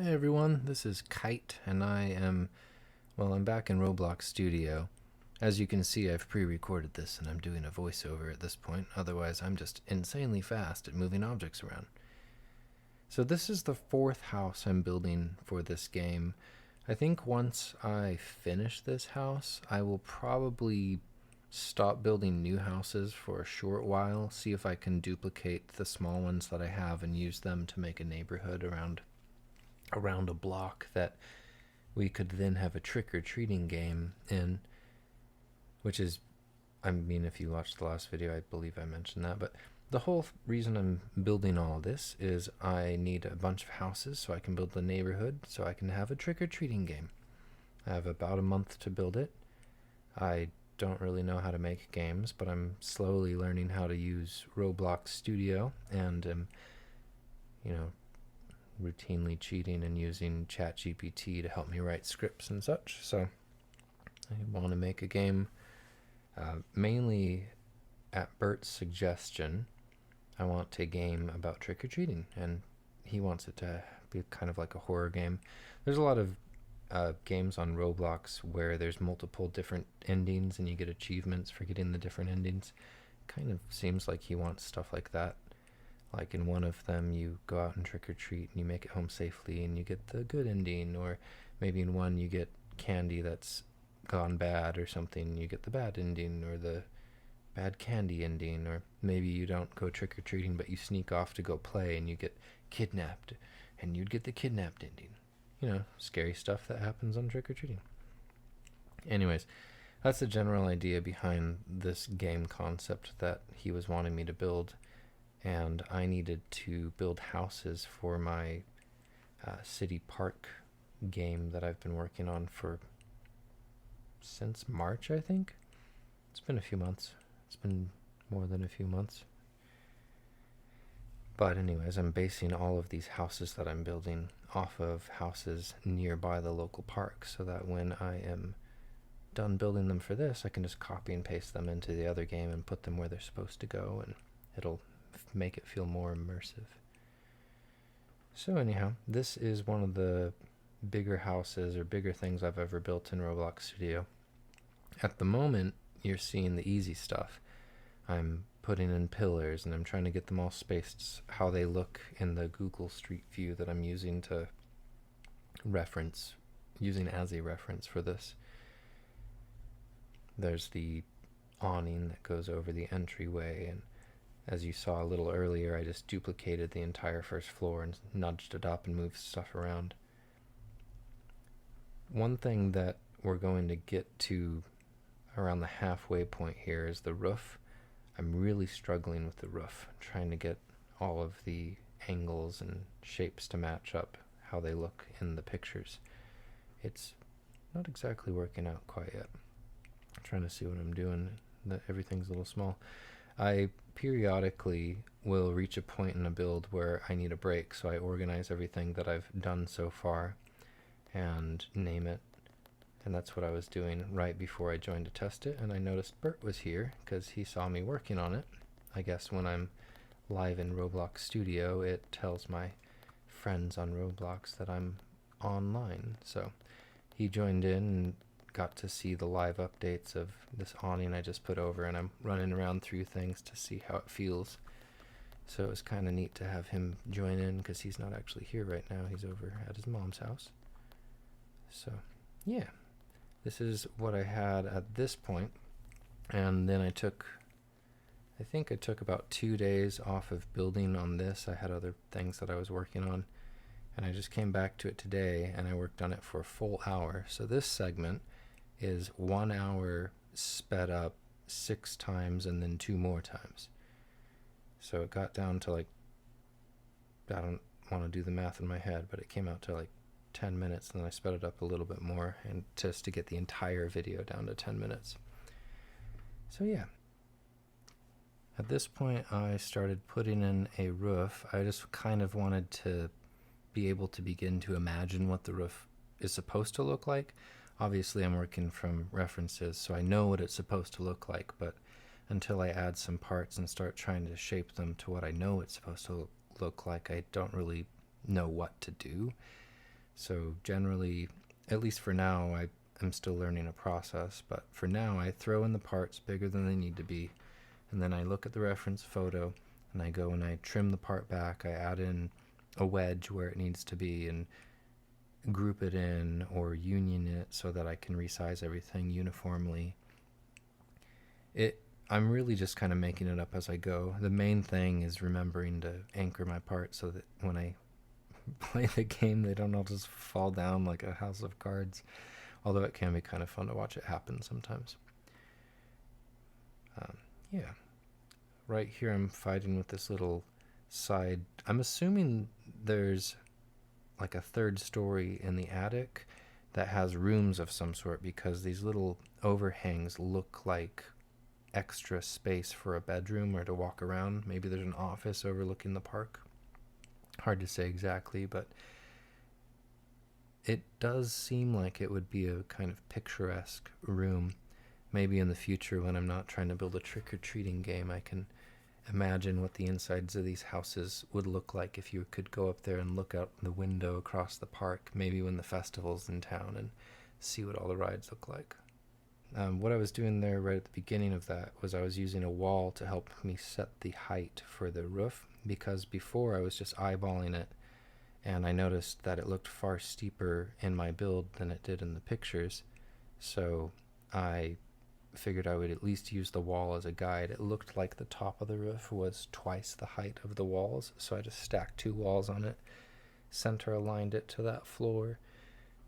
Hey everyone, this is Kite, and I'm back in Roblox Studio. As you can see, I've pre-recorded this and I'm doing a voiceover at this point, otherwise I'm just insanely fast at moving objects around. So this is the fourth house I'm building for this game. I think once I finish this house, I will probably stop building new houses for a short while, see if I can duplicate the small ones that I have and use them to make a neighborhood around a block that we could then have a trick-or-treating game in, which is, I mean, if you watched the last video, I believe I mentioned that, but the whole reason I'm building all this is I need a bunch of houses so I can build the neighborhood so I can have a trick-or-treating game. I have about a month to build it. I don't really know how to make games, but I'm slowly learning how to use Roblox Studio and you know, routinely cheating and using ChatGPT to help me write scripts and such. So I want to make a game mainly at Bert's suggestion. I want a game about trick-or-treating, and he wants it to be kind of like a horror game. There's a lot of games on Roblox where there's multiple different endings and you get achievements for getting the different endings. Kind of seems like he wants stuff like that. Like in one of them, you go out and trick or treat and you make it home safely and you get the good ending, or maybe in one you get candy that's gone bad or something, you get the bad ending or the bad candy ending, or maybe you don't go trick or treating but you sneak off to go play and you get kidnapped and you'd get the kidnapped ending. You know, scary stuff that happens on trick or treating. Anyways, that's the general idea behind this game concept that he was wanting me to build, and I needed to build houses for my city park game that I've been working on for since March, I think. It's been a few months. It's been more than a few months. But anyways, I'm basing all of these houses that I'm building off of houses nearby the local park, so that when I am done building them for this, I can just copy and paste them into the other game and put them where they're supposed to go, and it'll make it feel more immersive. So anyhow, this is one of the bigger houses or bigger things I've ever built in Roblox Studio. At the moment, you're seeing the easy stuff. I'm putting in pillars and I'm trying to get them all spaced how they look in the Google Street View that I'm using to reference, using as a reference for this. There's the awning that goes over the entryway, and as you saw a little earlier, I just duplicated the entire first floor and nudged it up and moved stuff around. One thing that we're going to get to around the halfway point here is the roof. I'm really struggling with the roof, trying to get all of the angles and shapes to match up how they look in the pictures. It's not exactly working out quite yet. I'm trying to see what I'm doing. Everything's a little small. I periodically will reach a point in a build where I need a break, so I organize everything that I've done so far and name it. And that's what I was doing right before I joined to test it, and I noticed Bert was here because he saw me working on it. I guess when I'm live in Roblox Studio, it tells my friends on Roblox that I'm online. So he joined in and got to see the live updates of this awning I just put over, and I'm running around through things to see how it feels. So it was kind of neat to have him join in because he's not actually here right now. He's over at his mom's house. So yeah, this is what I had at this point. And then I think I took about 2 days off of building on this. I had other things that I was working on, and I just came back to it today and I worked on it for a full hour. So this segment is 1 hour sped up 6 times and then 2 more times. So it got down to like, I don't want to do the math in my head, but it came out to like 10 minutes, and then I sped it up a little bit more, and just to get the entire video down to 10 minutes. So yeah. At this point, I started putting in a roof. I just kind of wanted to be able to begin to imagine what the roof is supposed to look like. Obviously, I'm working from references, so I know what it's supposed to look like, but until I add some parts and start trying to shape them to what I know it's supposed to look like, I don't really know what to do. So generally, at least for now, I'm still learning a process, but for now I throw in the parts bigger than they need to be, and then I look at the reference photo and I go and I trim the part back. I add in a wedge where it needs to be and group it in or union it so that I can resize everything uniformly. I'm really just kind of making it up as I go. The main thing is remembering to anchor my parts so that when I play the game, they don't all just fall down like a house of cards. Although it can be kind of fun to watch it happen sometimes. Yeah. Right here I'm fighting with this little side. I'm assuming there's like a third story in the attic that has rooms of some sort, because these little overhangs look like extra space for a bedroom or to walk around. Maybe there's an office overlooking the park. Hard to say exactly, but it does seem like it would be a kind of picturesque room. Maybe in the future, when I'm not trying to build a trick-or-treating game, I can imagine what the insides of these houses would look like if you could go up there and look out the window across the park, maybe when the festival's in town, and see what all the rides look like. What I was doing there right at the beginning of that was I was using a wall to help me set the height for the roof, because before I was just eyeballing it, and I noticed that it looked far steeper in my build than it did in the pictures, so I figured I would at least use the wall as a guide. It looked like the top of the roof was twice the height of the walls, so I just stacked 2 walls on it, center aligned it to that floor,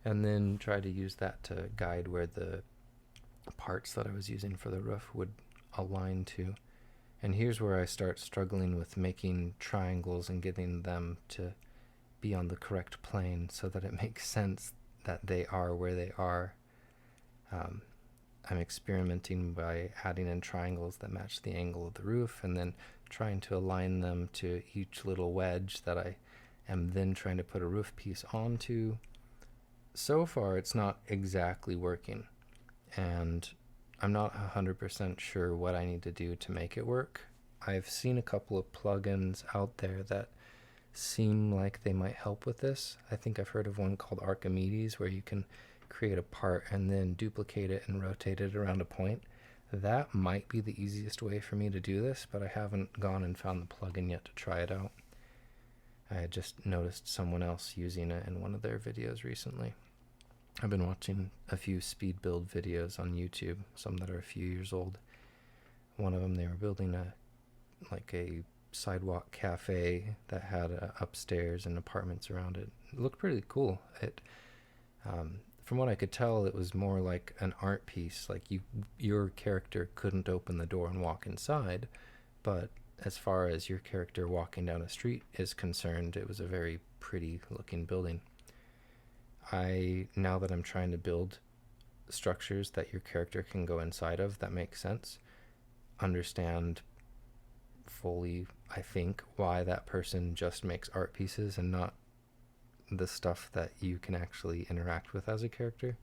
and then tried to use that to guide where the parts that I was using for the roof would align to. And here's where I start struggling with making triangles and getting them to be on the correct plane so that it makes sense that they are where they are. I'm experimenting by adding in triangles that match the angle of the roof and then trying to align them to each little wedge that I am then trying to put a roof piece onto. So far, it's not exactly working, and I'm not 100% sure what I need to do to make it work. I've seen a couple of plugins out there that seem like they might help with this. I think I've heard of one called Archimedes, where you can create a part and then duplicate it and rotate it around a point. That might be the easiest way for me to do this, but I haven't gone and found the plugin yet to try it out. I had just noticed someone else using it in one of their videos recently. I've been watching a few speed build videos on YouTube, some that are a few years old. One of them, they were building a sidewalk cafe that had upstairs and apartments around it. It looked pretty cool. From what I could tell, it was more like an art piece. Like your character couldn't open the door and walk inside, but as far as your character walking down a street is concerned, it was a very pretty looking building. Now that I'm trying to build structures that your character can go inside of that make sense, understand fully, I think, why that person just makes art pieces and not the stuff that you can actually interact with as a character.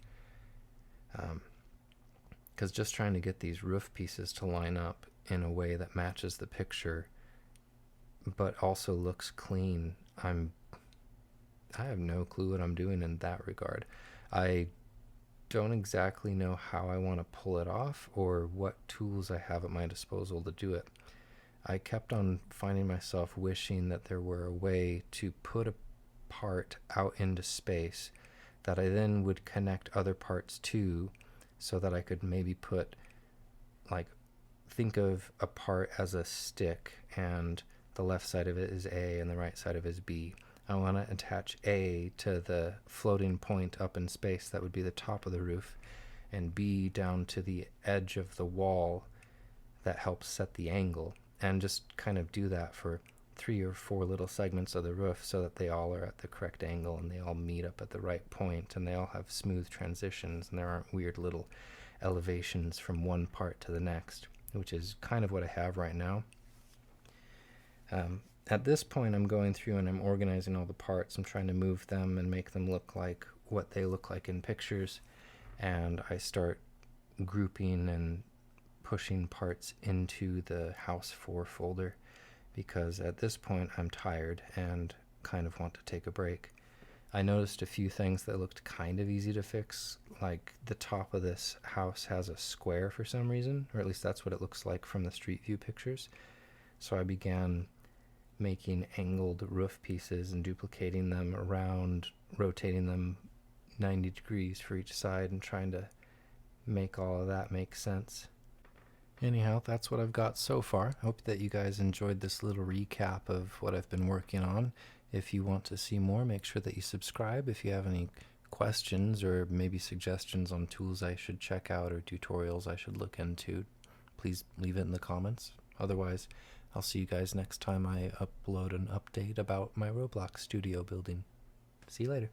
Because just trying to get these roof pieces to line up in a way that matches the picture but also looks clean, I have no clue what I'm doing in that regard. I don't exactly know how I want to pull it off or what tools I have at my disposal to do it. I kept on finding myself wishing that there were a way to put a part out into space that I then would connect other parts to, so that I could maybe think of a part as a stick, and the left side of it is A and the right side of it is B. I want to attach A to the floating point up in space that would be the top of the roof, and B down to the edge of the wall that helps set the angle, and just kind of do that for 3 or 4 little segments of the roof so that they all are at the correct angle and they all meet up at the right point and they all have smooth transitions and there aren't weird little elevations from one part to the next, which is kind of what I have right now. At this point, I'm going through and I'm organizing all the parts. I'm trying to move them and make them look like what they look like in pictures, and I start grouping and pushing parts into the House 4 folder, because at this point I'm tired and kind of want to take a break. I noticed a few things that looked kind of easy to fix, like the top of this house has a square for some reason, or at least that's what it looks like from the street view pictures. So I began making angled roof pieces and duplicating them around, rotating them 90 degrees for each side and trying to make all of that make sense. Anyhow, that's what I've got so far. Hope that you guys enjoyed this little recap of what I've been working on. If you want to see more, make sure that you subscribe. If you have any questions or maybe suggestions on tools I should check out or tutorials I should look into, please leave it in the comments. Otherwise, I'll see you guys next time I upload an update about my Roblox Studio building. See you later.